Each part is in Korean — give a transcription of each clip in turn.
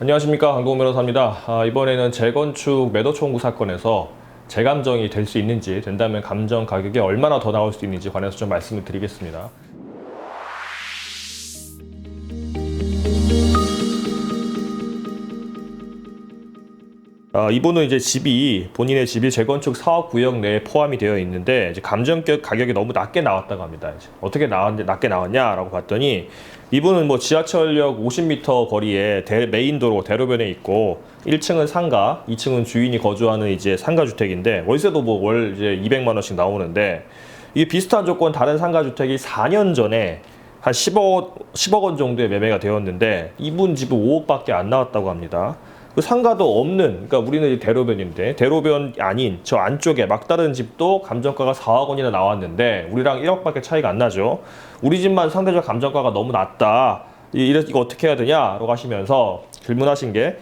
안녕하십니까, 강동훈 변호사입니다. 이번에는 재건축 매도 청구 사건에서 재감정이 될 수 있는지, 된다면 감정 가격이 얼마나 더 나올 수 있는지 관해서 좀 말씀을 드리겠습니다. 이분은 이제 본인의 집이 재건축 사업 구역 내에 포함이 되어 있는데, 이제 감정격 가격이 너무 낮게 나왔다고 합니다. 이제 어떻게 낮게 나왔냐라고 봤더니, 이분은 뭐 지하철역 50m 거리에 메인도로 대로변에 있고, 1층은 상가, 2층은 주인이 거주하는 이제 상가주택인데, 월세도 뭐 월 이제 200만 원씩 나오는데, 이게 비슷한 조건 다른 상가주택이 4년 전에 한 10억 원 정도에 매매가 되었는데, 이분 집은 5억밖에 안 나왔다고 합니다. 그 상가도 없는, 그러니까 우리는 대로변인데, 대로변 아닌 저 안쪽에 막다른 집도 감정가가 4억 원이나 나왔는데 우리랑 1억밖에 차이가 안 나죠. 우리 집만 상대적 감정가가 너무 낮다, 이거 어떻게 해야 되냐라고 하시면서 질문하신 게,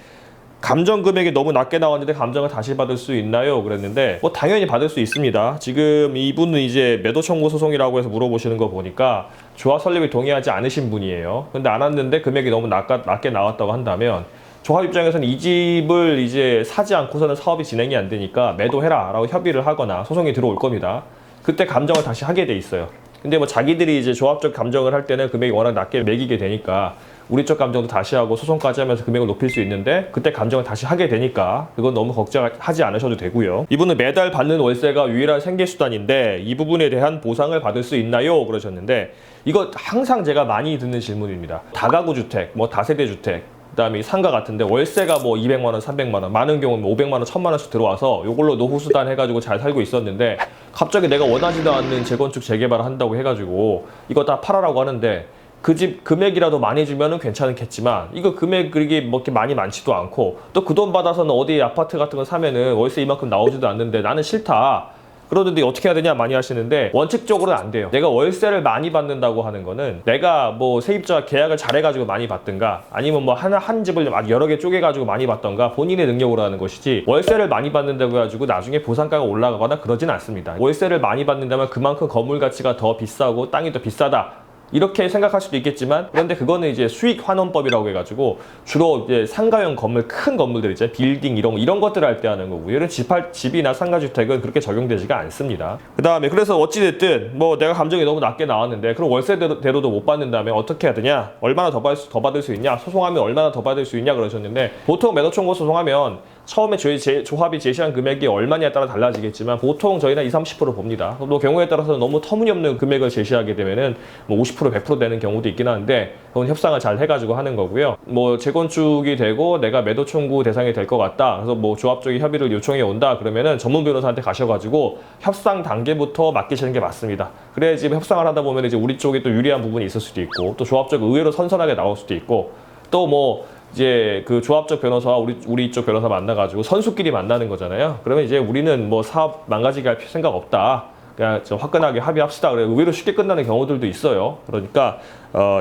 감정 금액이 너무 낮게 나왔는데 감정을 다시 받을 수 있나요? 그랬는데, 뭐 당연히 받을 수 있습니다. 지금 이분은 이제 매도 청구 소송이라고 해서 물어보시는 거 보니까 조합 설립에 동의하지 않으신 분이에요. 근데 안 왔는데 금액이 너무 낮게 나왔다고 한다면, 조합 입장에서는 이 집을 이제 사지 않고서는 사업이 진행이 안 되니까 매도해라 라고 협의를 하거나 소송이 들어올 겁니다. 그때 감정을 다시 하게 돼 있어요. 근데 뭐 자기들이 이제 조합적 감정을 할 때는 금액이 워낙 낮게 매기게 되니까 우리 쪽 감정도 다시 하고 소송까지 하면서 금액을 높일 수 있는데, 그때 감정을 다시 하게 되니까 그건 너무 걱정하지 않으셔도 되고요. 이분은 매달 받는 월세가 유일한 생계수단인데 이 부분에 대한 보상을 받을 수 있나요? 그러셨는데, 이거 항상 제가 많이 듣는 질문입니다. 다가구 주택, 뭐 다세대 주택, 그다음에 상가 같은데 월세가 뭐 200만 원, 300만 원, 많은 경우는 500만 원, 1000만 원씩 들어와서 이걸로 노후수단 해가지고 잘 살고 있었는데, 갑자기 내가 원하지도 않는 재건축 재개발을 한다고 해가지고 이거 다 팔아라고 하는데, 그 집 금액이라도 많이 주면은 괜찮겠지만 이거 금액이 뭐 이렇게 많지도 않고, 또 그 돈 받아서는 어디 아파트 같은 거 사면은 월세 이만큼 나오지도 않는데 나는 싫다, 그러는데 어떻게 해야 되냐 많이 하시는데, 원칙적으로는 안 돼요. 내가 월세를 많이 받는다고 하는 거는 내가 뭐 세입자 계약을 잘해가지고 많이 받든가, 아니면 뭐 한 집을 여러 개 쪼개가지고 많이 받던가, 본인의 능력으로 하는 것이지, 월세를 많이 받는다고 해가지고 나중에 보상가가 올라가거나 그러진 않습니다. 월세를 많이 받는다면 그만큼 건물 가치가 더 비싸고 땅이 더 비싸다, 이렇게 생각할 수도 있겠지만, 그런데 그거는 이제 수익 환원법이라고 해가지고 주로 이제 상가형 건물, 큰 건물들 있잖아요. 빌딩 이런 것들을 할 때 하는 거고요. 이런 집이나 상가주택은 그렇게 적용되지가 않습니다. 그 다음에 그래서 어찌됐든 뭐 내가 감정이 너무 낮게 나왔는데 그럼 월세대로도 못 받는다면 어떻게 해야 되냐, 얼마나 더 받을 수 있냐, 소송하면 얼마나 더 받을 수 있냐 그러셨는데, 보통 매도 청구 소송하면 처음에 조합이 제시한 금액이 얼마냐에 따라 달라지겠지만 보통 저희는 20-30% 봅니다. 또 경우에 따라서는 너무 터무니없는 금액을 제시하게 되면은 뭐 50% 100% 되는 경우도 있긴 한데, 그건 협상을 잘 해가지고 하는 거고요. 뭐 재건축이 되고 내가 매도 청구 대상이 될 것 같다, 그래서 뭐 조합적인 협의를 요청해 온다 그러면은 전문 변호사한테 가셔가지고 협상 단계부터 맡기시는 게 맞습니다. 그래야지 협상을 하다 보면 이제 우리 쪽에 또 유리한 부분이 있을 수도 있고, 또 조합적 의외로 선선하게 나올 수도 있고, 또 뭐 이제 그 조합적 변호사와 우리 쪽 변호사 만나가지고 선수끼리 만나는 거잖아요. 그러면 이제 우리는 뭐 사업 망가지게 할 생각 없다, 그냥 화끈하게 합의합시다, 그래 의외로 쉽게 끝나는 경우들도 있어요. 그러니까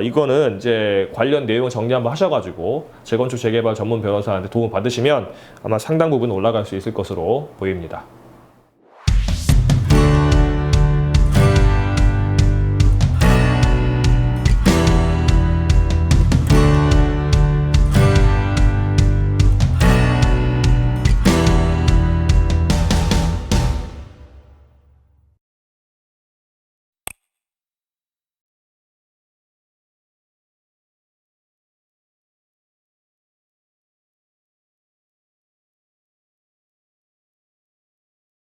이거는 이제 관련 내용 정리 한번 하셔가지고 재건축 재개발 전문 변호사한테 도움 받으시면 아마 상당 부분 올라갈 수 있을 것으로 보입니다.